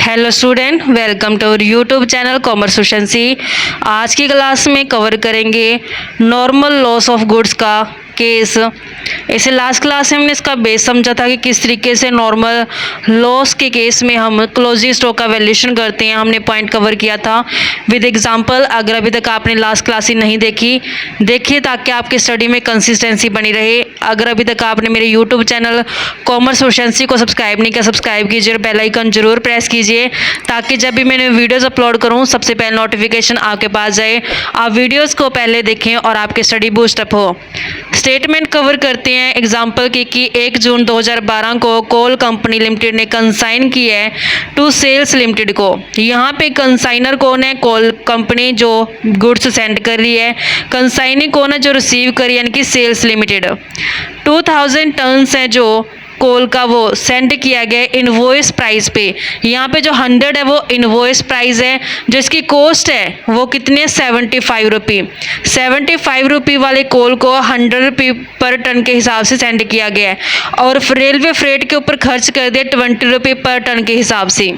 Hello student, welcome to our YouTube channel commerce efficiency. आज की class में cover करेंगे नॉर्मल लॉस ऑफ गुड्स का केस। इसे लास्ट क्लास में हमने इसका बेस समझा था कि किस तरीके से नॉर्मल लॉस के केस में हम क्लोजिंग स्टॉक का वैल्यूएशन करते हैं। हमने पॉइंट कवर किया था विद एग्जांपल। अगर अभी तक आपने लास्ट क्लास ही नहीं देखिए ताकि आपकी स्टडी में कंसिस्टेंसी बनी रहे। अगर अभी तक आपने मेरे यूट्यूब चैनल कॉमर्स एफिशिएंसी को सब्सक्राइब नहीं किया, सब्सक्राइब कीजिए और बेल आइकन जरूर प्रेस कीजिए ताकि जब भी मैंने वीडियोस अपलोड करूं सबसे पहले नोटिफिकेशन आपके पास जाए, आप वीडियोस को पहले देखें और आपकी स्टडी बूस्टअप हो। स्टेटमेंट कवर करते हैं एग्जाम्पल की कि 1 जून 2012 को कोल कंपनी लिमिटेड ने कंसाइन की है टू सेल्स लिमिटेड को। यहाँ पे कंसाइनर कौन है? कोल कंपनी जो गुड्स सेंड कर रही है। कंसाइनी कौन है? जो रिसीव कर रही है, यानी कि सेल्स लिमिटेड। 2000 टन्स है जो कोल का वो सेंड किया गया इनवॉइस प्राइस पे। यहाँ पे जो 100 है वो इनवॉइस प्राइस है, जो इसकी कॉस्ट है वो कितनी है? 75 रुपी। 75 रुपी वाले कोल को 100 रुपी पर टन के हिसाब से सेंड किया गया है और रेलवे फ्रेट के ऊपर खर्च कर दिया 20 रुपी पर टन के हिसाब से।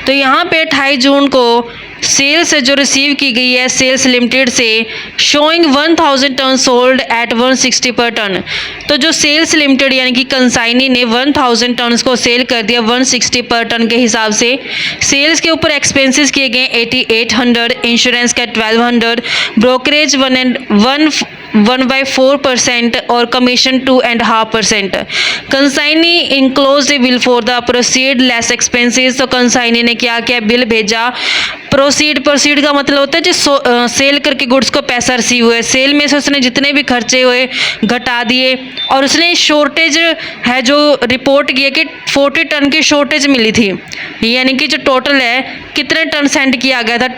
तो यहाँ पे 28 जून को सेल्स जो रिसीव की गई है सेल्स लिमिटेड से शोइंग 1000 टन सोल्ड एट 160 पर टन। तो जो सेल्स लिमिटेड यानी कि कंसाइनी ने 1000 टन को सेल कर दिया 160 पर टन के हिसाब से। सेल्स के ऊपर एक्सपेंसेस किए गए 8800, इंश्योरेंस का 1200, ब्रोकरेज 1/4% और commission 2.5%। Consignee enclose bill for the proceed less expenses. तो कंसाइनी ने क्या किया? बिल भेजा। प्रोसीड का मतलब होता है जो सेल करके गुड्स को पैसा रिसीव हुए, सेल में से उसने जितने भी खर्चे हुए घटा दिए और उसने शॉर्टेज है जो रिपोर्ट किया कि 40 टन की शॉर्टेज मिली थी, यानी कि जो टोटल है कितने टन सेंड किया गया था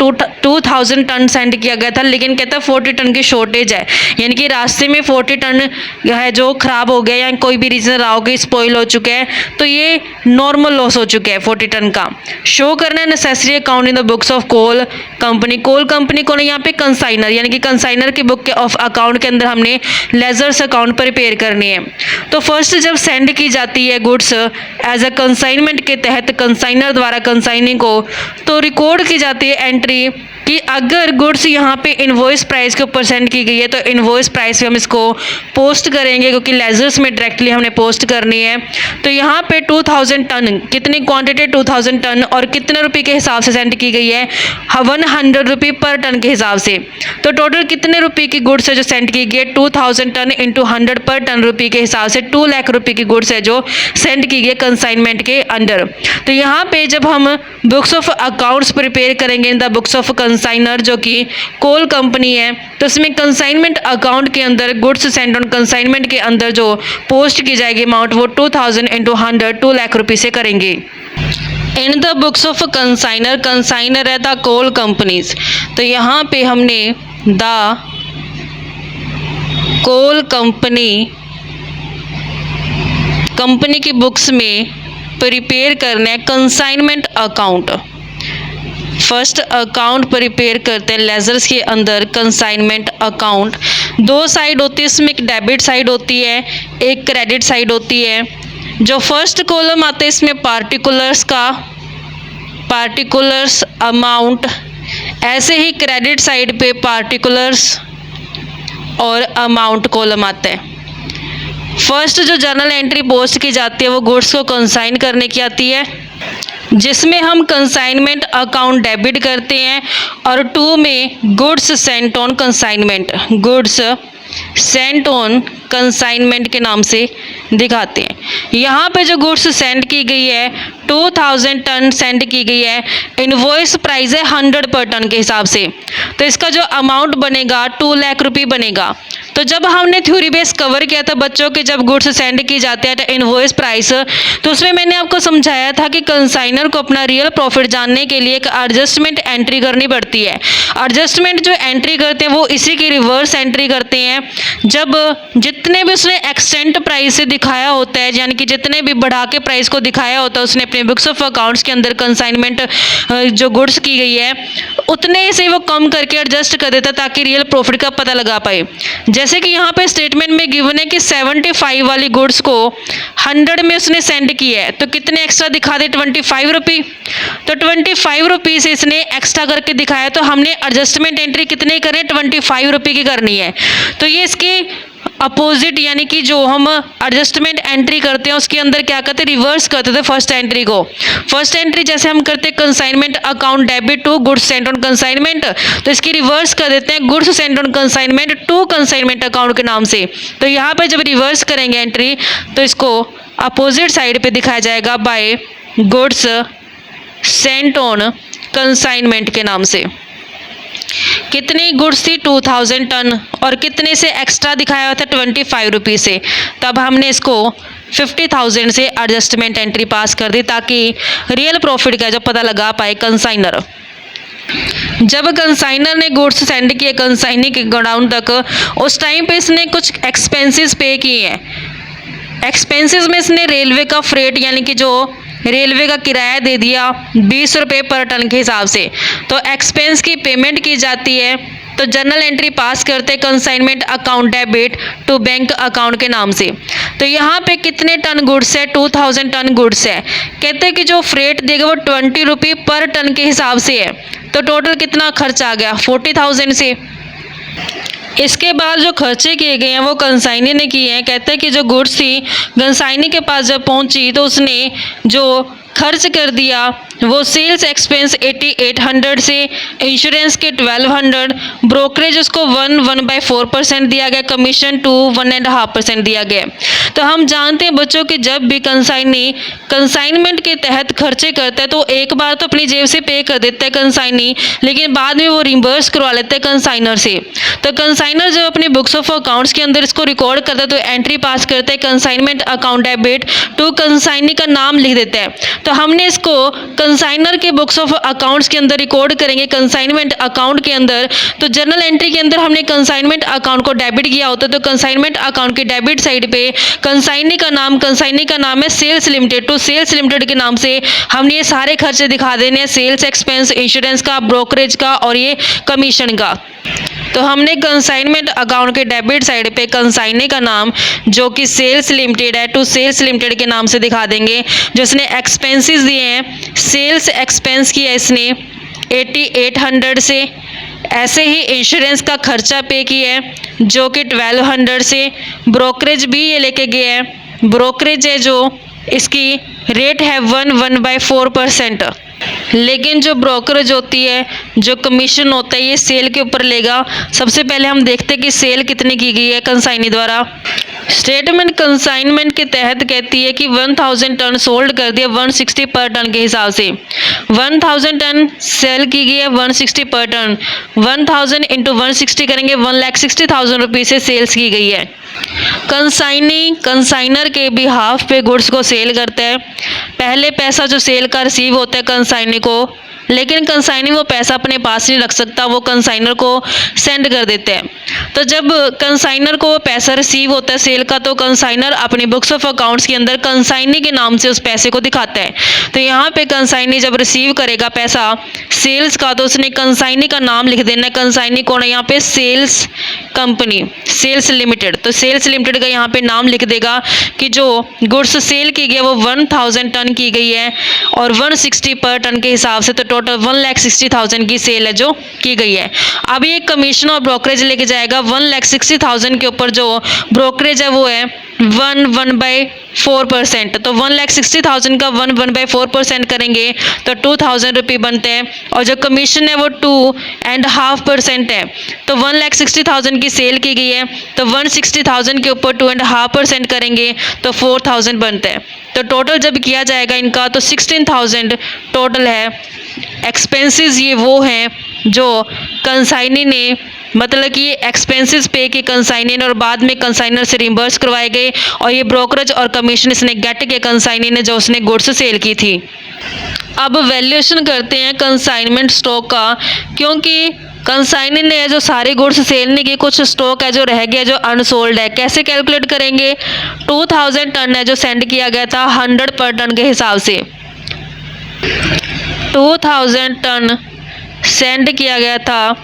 2000 टन सेंड किया गया था, लेकिन कहता है 40 टन की शॉर्टेज है, यानी कि रास्ते में 40 टन है जो खराब हो गया या कोई भी रीज़न रहा होगा स्पॉइल हो चुका है, तो ये नॉर्मल लॉस हो चुका है 40 टन का। शो करना है necessary account in the books of coal company. Coal company को यहाँ पे कंसाइनर यानी कि कंसाइनर की बुक ऑफ अकाउंट के अंदर हमने लेजर्स अकाउंट प्रिपेयर करनी है। तो फर्स्ट जब सेंड की जाती है गुड्स एज अ कंसाइनमेंट के तहत कंसाइनर द्वारा कंसाइनिंग को, तो रिकॉर्ड की जाती है एंट्री कि अगर गुड्स यहाँ पे इनवॉइस प्राइस के ऊपर सेंड की गई है तो इनवॉइस प्राइस पे हम इसको पोस्ट करेंगे क्योंकि लेजर्स में डायरेक्टली हमने पोस्ट करनी है। तो यहाँ पे 2000 टन कितनी क्वांटिटी 2000 टन और कितने रुपये के हिसाब से सेंड की गई है? 100 रुपये पर टन के हिसाब से। तो टोटल कितने रुपये की गुड्स है जो सेंड की गई है? 2000 टन इंटू 100 पर टन रुपये के हिसाब से 2 लाख रुपये की गुड्स है जो सेंड की गई कंसाइनमेंट के अंडर। तो यहाँ पे जब हम बुक्स ऑफ अकाउंट्स प्रिपेयर करेंगे in the books of consignor जो कि कोल कंपनी है, तो इसमें कंसाइनमेंट अकाउंट के अंदर गुड्स सेंड ऑन कंसाइनमेंट के अंदर जो पोस्ट की जाएगी अमाउंट वो 2000 इंटू 100 2 लाख रुपये से करेंगे। In the books of consignor है द कोल कंपनीज। तो यहाँ पे हमने द कोल कंपनी की बुक्स में प्रिपेयर करना है consignment account. First account prepare करते हैं लेजर्स के अंदर कंसाइनमेंट अकाउंट। 2 साइड होती है इसमें, एक डेबिट साइड होती है, एक क्रेडिट साइड होती है। जो फर्स्ट कॉलम आता है इसमें पार्टिकुलर्स अमाउंट, ऐसे ही क्रेडिट साइड पे पार्टिकुलर्स और अमाउंट कॉलम आता है। फर्स्ट जो जर्नल एंट्री पोस्ट की जाती है वो गुड्स को कंसाइन करने की आती है, जिसमें हम कंसाइनमेंट अकाउंट डेबिट करते हैं और 2 में गुड्स सेंट ऑन कंसाइनमेंट के नाम से दिखाते हैं। यहाँ पे जो गुड्स सेंड की गई है 2000 टन सेंड की गई है, इनवॉइस प्राइस है 100 पर टन के हिसाब से, तो इसका जो अमाउंट बनेगा 2 लाख रुपये बनेगा। तो जब हमने थ्योरी बेस कवर किया था बच्चों के, जब गुड्स सेंड की जाते हैं तो इनवॉइस प्राइस, तो उसमें मैंने आपको समझाया था कि कंसाइनर को अपना रियल प्रॉफिट जानने के लिए एक एडजस्टमेंट एंट्री करनी पड़ती है। एडजस्टमेंट जो एंट्री करते हैं वो इसी की रिवर्स एंट्री करते हैं। जब जितने भी उसने एक्सटेंट प्राइस से दिखाया होता है, यानी कि जितने भी बढ़ा के प्राइस को दिखाया होता है उसने अपने अपने बुक्स ऑफ अकाउंट्स के अंदर कंसाइनमेंट जो गुड्स की गई है उतने से वो कम करके एडजस्ट कर देता है ताकि रियल प्रॉफिट का पता लगा पाए। जैसे कि यहाँ पे स्टेटमेंट में गिवन है कि 75 वाली गुड्स को 100 में उसने सेंड किया है, तो कितने एक्स्ट्रा दिखा दे 25 रुपये, तो 25 रुपये से इसने एक्स्ट्रा करके दिखाया, तो हमने एडजस्टमेंट एंट्री कितने करें 25 रुपये की करनी है। तो ये इसके अपोजिट यानी कि जो हम एडजस्टमेंट एंट्री करते हैं उसके अंदर क्या करते हैं, रिवर्स करते थे फर्स्ट एंट्री को। फर्स्ट एंट्री जैसे हम करते हैं consignment account debit to goods sent on consignment, तो इसकी रिवर्स कर देते हैं goods sent on consignment to consignment account के नाम से। तो यहाँ पर जब रिवर्स करेंगे एंट्री तो इसको अपोजिट साइड पे दिखाया जाएगा by goods sent on consignment के नाम से। कितनी गुड्स थी 2000 टन और कितने से एक्स्ट्रा दिखाया हुआ था 25 रुपये से, तब हमने इसको 50,000 से एडजस्टमेंट एंट्री पास कर दी ताकि रियल प्रॉफिट का जो पता लगा पाए कंसाइनर। जब कंसाइनर ने गुड्स सेंड किए कंसाइनी के गोडाउन तक, उस टाइम पे इसने कुछ एक्सपेंसेस पे किए हैं। एक्सपेंसेस में इसने रेलवे का फ्रेट यानी कि जो रेलवे का किराया दे दिया 20 रुपये पर टन के हिसाब से, तो एक्सपेंस की पेमेंट की जाती है। तो जर्नल एंट्री पास करते consignment account debit to bank account के नाम से। तो यहाँ पे कितने टन गुड्स है 2000 टन गुड्स है, कहते हैं कि जो फ्रेट देगा वो 20 रुपये पर टन के हिसाब से है, तो टोटल कितना खर्च आ गया 40,000 से। इसके बाद जो खर्चे किए गए हैं वो कंसाइनी ने किए हैं। कहते हैं कि जो गुड्स थी कंसाइनी के पास जब पहुंची तो उसने जो खर्च कर दिया वो सेल्स एक्सपेंस 8800 से, इंश्योरेंस के 1200, ब्रोकरेज उसको 1/4% दिया गया, कमीशन 1.5% दिया गया। तो हम जानते हैं बच्चों कि जब भी कंसाइनी कंसाइनमेंट के तहत खर्चे करता है तो एक बार तो अपनी जेब से पे कर देता है कंसाइनी, लेकिन बाद में वो रिम्बर्स करवा लेता है कंसाइनर से। तो कंसाइनर जब अपने बुक्स ऑफ अकाउंट्स के अंदर इसको रिकॉर्ड करता है तो एंट्री पास करता है consignment account debit to consignee का नाम लिख देता है। तो हमने इसको कंसाइनर के बुक्स ऑफ अकाउंट्स के अंदर रिकॉर्ड करेंगे कंसाइनमेंट अकाउंट के अंदर। तो जर्नल एंट्री के अंदर हमने कंसाइनमेंट अकाउंट को डेबिट किया होता है, तो कंसाइनमेंट अकाउंट की डेबिट साइड पे कंसाइनी का नाम है सेल्स लिमिटेड, तो सेल्स लिमिटेड के नाम से हमने ये सारे खर्चे दिखा देने हैं, सेल्स एक्सपेंस, इंश्योरेंस का, ब्रोकरेज का और ये कमीशन का। तो हमने कंसाइनमेंट अकाउंट के डेबिट साइड पे कंसाइनी का नाम जो कि सेल्स लिमिटेड है टू सेल्स लिमिटेड के नाम से दिखा देंगे। जो इसने एक्सपेंसेस दिए हैं, सेल्स एक्सपेंस किया इसने 8800 से, ऐसे ही इंश्योरेंस का खर्चा पे किया है जो कि 1200 से, ब्रोकरेज भी ये लेके गए हैं, ब्रोकरेज है जो इसकी रेट है 1/4%, लेकिन जो ब्रोकरेज होती है, जो कमीशन होता है, ये सेल के ऊपर लेगा। सबसे पहले हम देखते हैं कि सेल कितनी की गई है कंसाइनी द्वारा। स्टेटमेंट कंसाइनमेंट के तहत कहती है कि 1000 टन सोल्ड कर दिया 160 पर टन के हिसाब से। 1000 टन सेल की गई है 160 पर टन, 1000 इंटू 160 करेंगे 1,60,000 रुपये से सेल्स की गई है। कंसाइनी कंसाइनर के बिहाफ पे गुड्स को सेल करता है। पहले पैसा जो सेल का रिसीव होता है कंसाइनी को, लेकिन कंसाइनी वो पैसा अपने पास नहीं रख सकता, वो कंसाइनर को सेंड कर देते हैं। तो जब कंसाइनर को वो पैसा रिसीव होता है सेल का, तो कंसाइनर अपने बुक्स ऑफ अकाउंट्स के अंदर कंसाइनी के नाम से उस पैसे को दिखाता है। तो यहाँ पे कंसाइनी जब रिसीव करेगा पैसा सेल्स का, तो उसने कंसाइनी का नाम लिख देना है। कंसाइनी कौन है यहाँ पे, सेल्स कंपनी, सेल्स लिमिटेड। तो सेल्स लिमिटेड का यहाँ पे नाम लिख देगा कि जो गुड्स सेल की गई है वो 1000 टन की गई है और 160 पर टन के हिसाब से, तो टोटल 1,60,000 की सेल है जो की गई है। अब ये कमीशन और ब्रोकरेज लेके जाएगा 1,60,000 के ऊपर जो ब्रोकरेज है वो है 1/4%। तो 1,60,000 का 1/4% करेंगे तो 2,000 रुपये बनते हैं, और जो कमीशन है वो 2.5% है। तो 1,60,000 की सेल की गई है, तो 160,000 के ऊपर 2.5% करेंगे तो 4,000 बनते हैं। तो टोटल जब किया जाएगा इनका तो 16,000 टोटल है। एक्सपेंसेस ये वो हैं जो कंसाइनी ने, मतलब कि ये एक्सपेंसेस पे के कंसाइनी ने और बाद में कंसाइनर से रिम्बर्स करवाए गए, और ये ब्रोकरेज और कमीशन इसने गेट के कंसाइनी ने जो उसने गुड्स सेल की थी। अब वैल्यूएशन करते हैं कंसाइनमेंट स्टॉक का, क्योंकि कंसाइनी ने जो सारे गुड्स सेल नहीं किए, कुछ स्टॉक है जो रह गया जो अनसोल्ड है। कैसे कैलकुलेट करेंगे, 2000 टन है जो सेंड किया गया था 100 पर टन के हिसाब से, 2000 टन सेंड किया गया था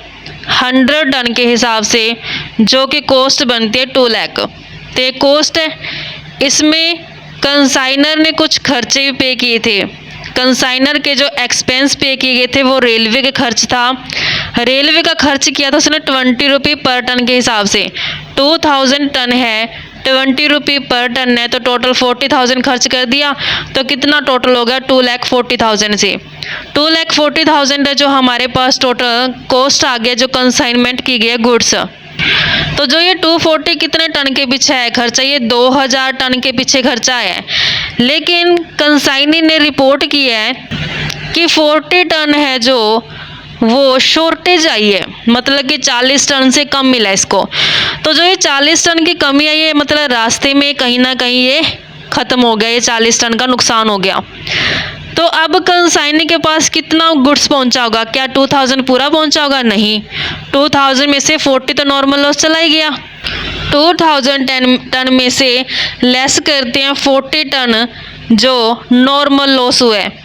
100 टन के हिसाब से, जो कि कॉस्ट बनती है 2 लाख। तो ये कॉस्ट है। इसमें कंसाइनर ने कुछ खर्चे भी पे किए थे। कंसाइनर के जो एक्सपेंस पे किए गए थे वो रेलवे के खर्च था। रेलवे का खर्च किया था उसने 20 रुपये पर टन के हिसाब से। 2000 टन है, 20 रुपये पर टन है, तो टोटल 40,000 खर्च कर दिया। तो कितना टोटल हो गया? 2,40,000 से 2,40,000 है जो हमारे पास टोटल कॉस्ट आ गया जो कंसाइनमेंट की गई है गुड्स। तो जो ये 240 कितने टन के पीछे है खर्चा? ये 2000 टन के पीछे खर्चा है। लेकिन कंसाइनी ने रिपोर्ट की है कि 40 टन है जो वो शॉर्टेज आई है, मतलब कि 40 टन से कम मिला इसको। तो जो ये 40 टन की कमी आई है, मतलब रास्ते में कहीं ना कहीं ये ख़त्म हो गया, ये 40 टन का नुकसान हो गया। तो अब कंसाइनी के पास कितना गुड्स पहुंचा होगा? क्या 2000 पूरा पहुंचा होगा? नहीं, 2000 में से 40 तो नॉर्मल लॉस चला ही गया। 2000 टन में से लेस करते हैं 40 टन जो नॉर्मल लॉस हुआ है,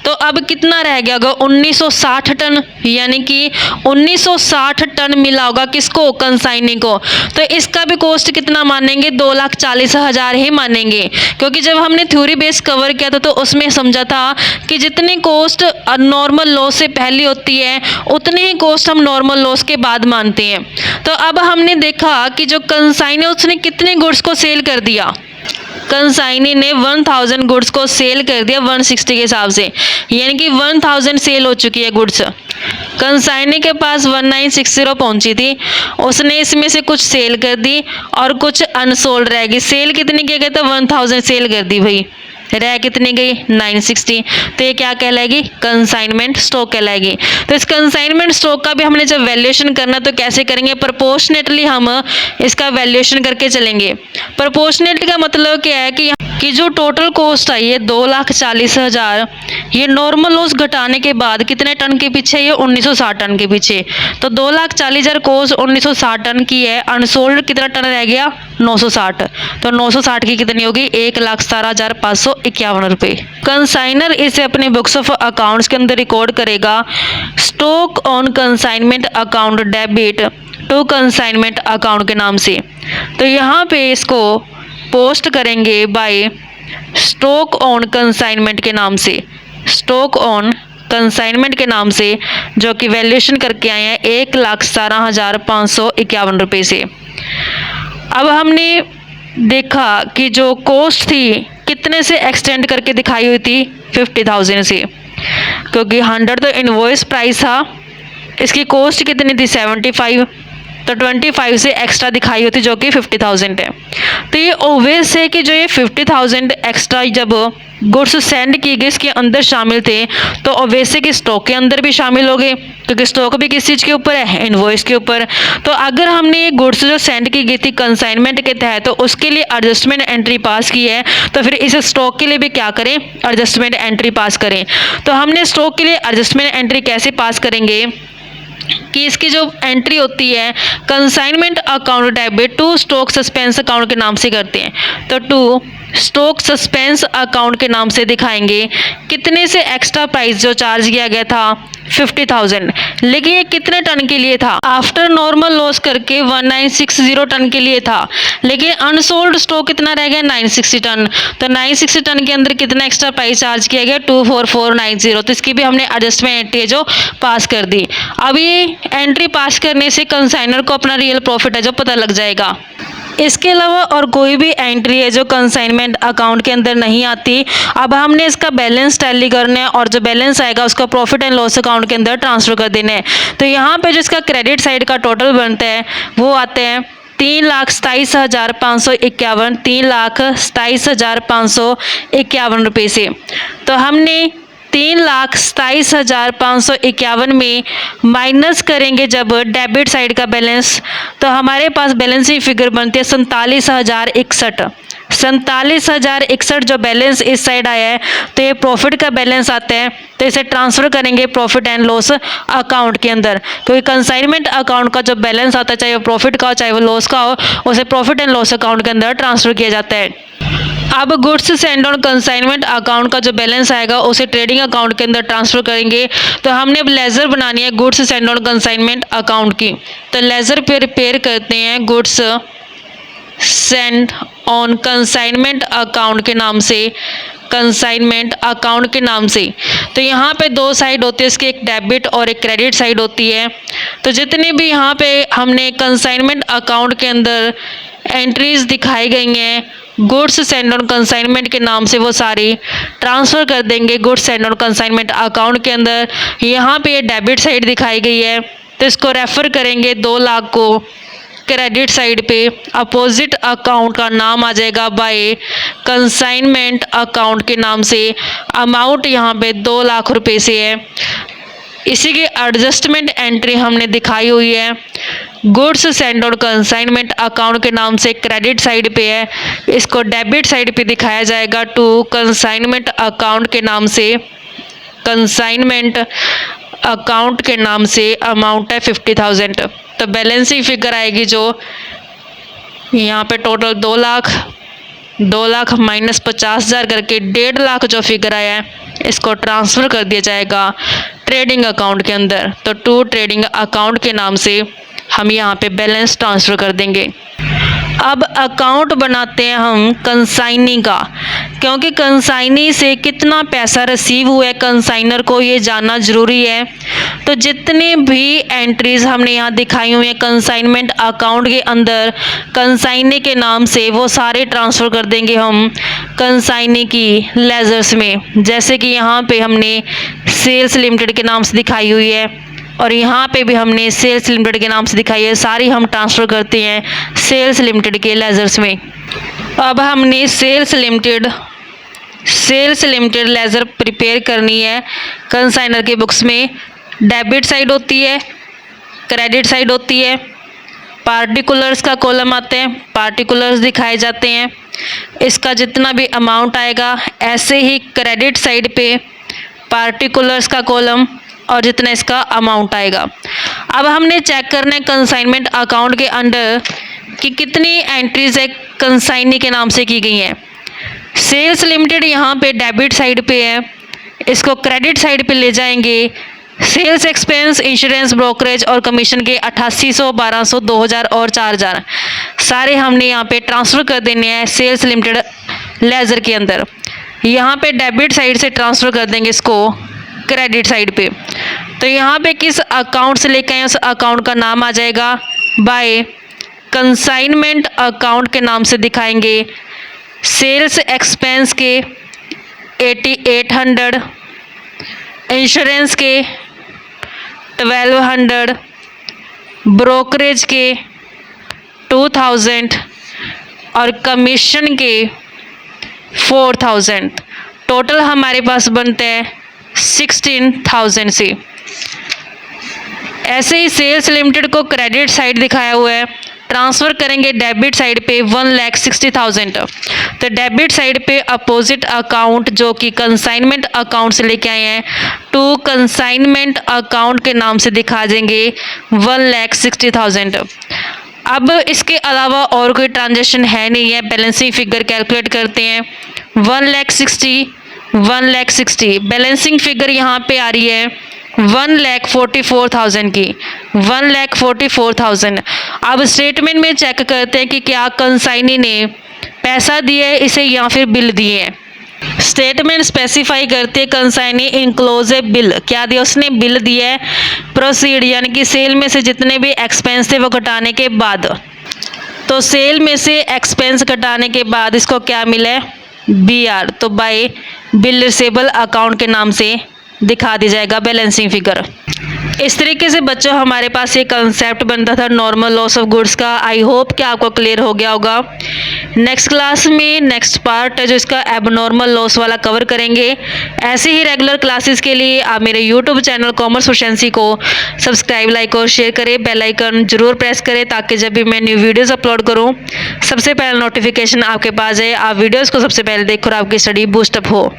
तो अब कितना रह गया होगा? 1960 टन, यानी कि 1960 टन मिला होगा किसको? कंसाइनी को। तो इसका भी कॉस्ट कितना मानेंगे? 2,40,000 ही मानेंगे, क्योंकि जब हमने थ्योरी बेस कवर किया था तो उसमें समझा था कि जितनी कॉस्ट नॉर्मल लॉस से पहले होती है उतनी ही कॉस्ट हम नॉर्मल लॉस के बाद मानते हैं। तो अब हमने देखा कि जो कंसाइनी उसने कितने गुड्स को सेल कर दिया। कंसाइनी ने 1000 गुड्स को सेल कर दिया 160 के हिसाब से, यानी कि 1000 सेल हो चुकी है गुड्स। कंसाइनी के पास 1960 पहुंची थी, उसने इसमें से कुछ सेल कर दी और कुछ अनसोल्ड रह गई। सेल कितनी की गई? तो 1000 सेल कर दी भाई, रह कितनी गई? 960। तो ये क्या कहलाएगी? कंसाइनमेंट स्टॉक कहलाएगी। तो इस कंसाइनमेंट स्टॉक का भी हमने जब वैल्यूएशन करना तो कैसे करेंगे? प्रोपोर्शनेटली हम इसका वैल्यूएशन करके चलेंगे। प्रोपोर्शनेटली का मतलब क्या है कि जो टोटल कॉस्ट आई है 2,40,000, ये नॉर्मल लॉस घटाने के बाद कितने टन के पीछे? ये 1960 टन के पीछे। तो 2,40,000 कॉस्ट 1960 टन की है, अनसोल्ड कितना टन रह गया? 960। तो 960 की कितनी होगी? 1,17,551 रुपये। कंसाइनर इसे अपने बुक्स ऑफ अकाउंट्स के अंदर रिकॉर्ड करेगा, stock on consignment account debit to consignment account के नाम से। तो यहाँ पे इसको पोस्ट करेंगे बाय स्टॉक ऑन कंसाइनमेंट के नाम से, स्टॉक ऑन कंसाइनमेंट के नाम से, जो कि वैल्यूएशन करके आए हैं 1,17,551 रुपये से। अब हमने देखा कि जो कॉस्ट थी कितने से एक्सटेंड करके दिखाई हुई थी? 50,000 से, क्योंकि 100 तो इनवॉइस प्राइस था, इसकी कॉस्ट कितनी थी? 75। तो 25 से एक्स्ट्रा दिखाई होती जो कि 50,000 है। तो ये ऑब्वियस है कि जो ये 50,000 एक्स्ट्रा जब गुड्स सेंड की गई इसके अंदर शामिल थे, तो ऑब्वियस है कि स्टॉक के अंदर भी शामिल हो गए, क्योंकि स्टॉक भी किस चीज़ के ऊपर है? इनवॉइस के ऊपर। तो अगर हमने ये गुड्स जो सेंड की गई थी कंसाइनमेंट के तहत तो उसके लिए एडजस्टमेंट एंट्री पास की है, तो फिर इस स्टॉक के लिए भी क्या करें? एडजस्टमेंट एंट्री पास करें। तो हमने स्टॉक के लिए एडजस्टमेंट एंट्री कैसे पास करेंगे कि इसकी जो एंट्री होती है consignment account debit to stock suspense account के नाम से करते हैं। तो टू स्टॉक सस्पेंस अकाउंट के नाम से दिखाएंगे कितने से एक्स्ट्रा प्राइस जो चार्ज किया गया था 50,000, लेकिन ये कितने टन के लिए था? आफ्टर नॉर्मल लॉस करके 1960 टन के लिए था, लेकिन अनसोल्ड स्टॉक कितना रह गया? 960 टन। तो 960 टन के अंदर कितना एक्स्ट्रा प्राइस चार्ज किया गया? 24490। तो इसकी भी हमने एडजस्टमेंट एंट्री जो पास कर दी। अब ये एंट्री पास करने से कंसाइनर को अपना रियल प्रॉफिट है जो पता लग जाएगा। इसके अलावा और कोई भी एंट्री है जो कंसाइनमेंट अकाउंट के अंदर नहीं आती। अब हमने इसका बैलेंस टैली करना है और जो बैलेंस आएगा उसका प्रॉफिट एंड लॉस अकाउंट के अंदर ट्रांसफर कर देना है। तो यहाँ पे जो इसका क्रेडिट साइड का टोटल बनता है वो आते हैं 3,27,551, 3,27,551 रुपये से। तो हमने 3,27,551 में माइनस करेंगे जब डेबिट साइड का बैलेंस, तो हमारे पास बैलेंसिंग फिगर बनती है 47,061। 47,061 जो बैलेंस इस साइड आया है तो ये प्रॉफिट का बैलेंस आता है, तो इसे ट्रांसफ़र करेंगे प्रॉफिट एंड लॉस अकाउंट के अंदर, क्योंकि कंसाइनमेंट अकाउंट का जो बैलेंस आता है चाहे वो प्रॉफिट का हो चाहे वो लॉस का हो, उसे प्रॉफिट एंड लॉस अकाउंट के अंदर ट्रांसफ़र किया जाता है। अब goods send on consignment account का जो बैलेंस आएगा उसे ट्रेडिंग अकाउंट के अंदर ट्रांसफर करेंगे। तो हमने अब लेजर बनानी है goods send on consignment account की। तो लेजर पे रिपेयर करते हैं goods send on consignment account के नाम से, कंसाइनमेंट अकाउंट के नाम से। तो यहाँ पे दो साइड होती है इसकी, एक डेबिट और एक क्रेडिट साइड होती है। तो जितने भी यहाँ पे हमने कंसाइनमेंट अकाउंट के अंदर एंट्रीज दिखाई गई हैं गुड्स सेंड ऑन कंसाइनमेंट के नाम से, वो सारी ट्रांसफ़र कर देंगे goods send on consignment account के अंदर। यहाँ पे ये डेबिट साइड दिखाई गई है तो इसको रेफ़र करेंगे 2 लाख को क्रेडिट साइड पे। अपोजिट अकाउंट का नाम आ जाएगा बाय कंसाइनमेंट अकाउंट के नाम से। अमाउंट यहाँ पे 2 लाख रुपए से है। इसी की एडजस्टमेंट एंट्री हमने दिखाई हुई है goods send on consignment account के नाम से, क्रेडिट साइड पे है। इसको डेबिट साइड पे दिखाया जाएगा टू कंसाइनमेंट अकाउंट के नाम से, कंसाइनमेंट अकाउंट के नाम से। अमाउंट है 50,000। तो बैलेंसिंग फिगर आएगी जो यहाँ पे टोटल 2 लाख माइनस 50,000 करके 1.5 लाख जो फिगर आया है इसको ट्रांसफ़र कर दिया जाएगा ट्रेडिंग अकाउंट के अंदर। तो टू ट्रेडिंग अकाउंट के नाम से हम यहाँ पे बैलेंस ट्रांसफ़र कर देंगे। अब अकाउंट बनाते हैं हम कंसाइनी का, क्योंकि कंसाइनी से कितना पैसा रिसीव हुआ है कंसाइनर को ये जानना ज़रूरी है। तो जितने भी एंट्रीज़ हमने यहाँ दिखाई हुई हैं कंसाइनमेंट अकाउंट के अंदर कंसाइनी के नाम से, वो सारे ट्रांसफ़र कर देंगे हम कंसाइनी की लेजर्स में। जैसे कि यहाँ पे हमने सेल्स लिमिटेड के नाम से दिखाई हुई है और यहाँ पे भी हमने सेल्स लिमिटेड के नाम से दिखाई है, सारी हम ट्रांसफ़र करते हैं सेल्स लिमिटेड के लेजर्स में। अब हमने सेल्स लिमिटेड लेजर प्रिपेयर करनी है कंसाइनर के बुक्स में। डेबिट साइड होती है, क्रेडिट साइड होती है, पार्टिकुलर्स का कॉलम आते हैं, पार्टिकुलर्स दिखाए जाते हैं। इसका जितना भी अमाउंट आएगा ऐसे ही क्रेडिट साइड पे पार्टिकुलर्स का कॉलम और जितना इसका अमाउंट आएगा। अब हमने चेक करना है कंसाइनमेंट अकाउंट के अंडर कि कितनी एंट्रीज है कंसाइनी के नाम से की गई हैं। सेल्स लिमिटेड यहाँ पे डेबिट साइड पे है, इसको क्रेडिट साइड पे ले जाएंगे। सेल्स एक्सपेंस, इंश्योरेंस, ब्रोकरेज और कमीशन के 8800, 1200, 2000 और 4000 सारे हमने यहाँ पे ट्रांसफ़र कर देने हैं सेल्स लिमिटेड लेजर के अंदर। यहाँ पे डेबिट साइड से ट्रांसफ़र कर देंगे इसको क्रेडिट साइड पे। तो यहाँ पे किस अकाउंट से लेके आए उस अकाउंट का नाम आ जाएगा बाय कंसाइनमेंट अकाउंट के नाम से दिखाएंगे। सेल्स एक्सपेंस के 8800, इंश्योरेंस के 1200, ब्रोकरेज के 2000 और कमीशन के 4000। टोटल हमारे पास बनते हैं 16,000 से। ऐसे ही सेल्स लिमिटेड को क्रेडिट साइड दिखाया हुआ है, ट्रांसफ़र करेंगे डेबिट साइड पे 1,60,000। तो डेबिट साइड पे अपोजिट अकाउंट जो कि कंसाइनमेंट अकाउंट से लेके आए हैं टू कंसाइनमेंट अकाउंट के नाम से दिखा देंगे 1,60,000। अब इसके अलावा और कोई ट्रांजेक्शन है नहीं है, बैलेंसिंग फिगर कैलकुलेट करते हैं। 1,60,000 बैलेंसिंग फिगर यहाँ पे आ रही है 1,44,000 की, 1,44,000। अब स्टेटमेंट में चेक करते हैं कि क्या कंसाइनी ने पैसा दिया है इसे या फिर बिल दिए हैं। स्टेटमेंट स्पेसिफाई करते हैं कंसाइनी इनक्लोज ए बिल, क्या दिया उसने, बिल दिया है। प्रोसीड यानी कि सेल में से जितने भी एक्सपेंस थे वो घटाने के बाद, तो सेल में से एक्सपेंस घटाने के बाद इसको क्या मिला है, BR। तो बाय बिल रिसेबल अकाउंट के नाम से दिखा दी जाएगा बैलेंसिंग फिगर। इस तरीके से बच्चों हमारे पास ये कंसेप्ट बनता था नॉर्मल लॉस ऑफ गुड्स का। आई होप कि आपको क्लियर हो गया होगा। नेक्स्ट क्लास में नेक्स्ट पार्ट है जो इसका एबनॉर्मल लॉस वाला कवर करेंगे। ऐसे ही रेगुलर क्लासेस के लिए आप मेरे यूट्यूब चैनल कॉमर्स प्रोफिशिएंसी को सब्सक्राइब, लाइक और शेयर करें। बेल आइकन जरूर प्रेस करें ताकि जब भी मैं न्यू वीडियोज़ अपलोड करूँ सबसे पहले नोटिफिकेशन आपके पास जाए, आप वीडियोज़ को सबसे पहले देखो और आपकी स्टडी बूस्टअप हो।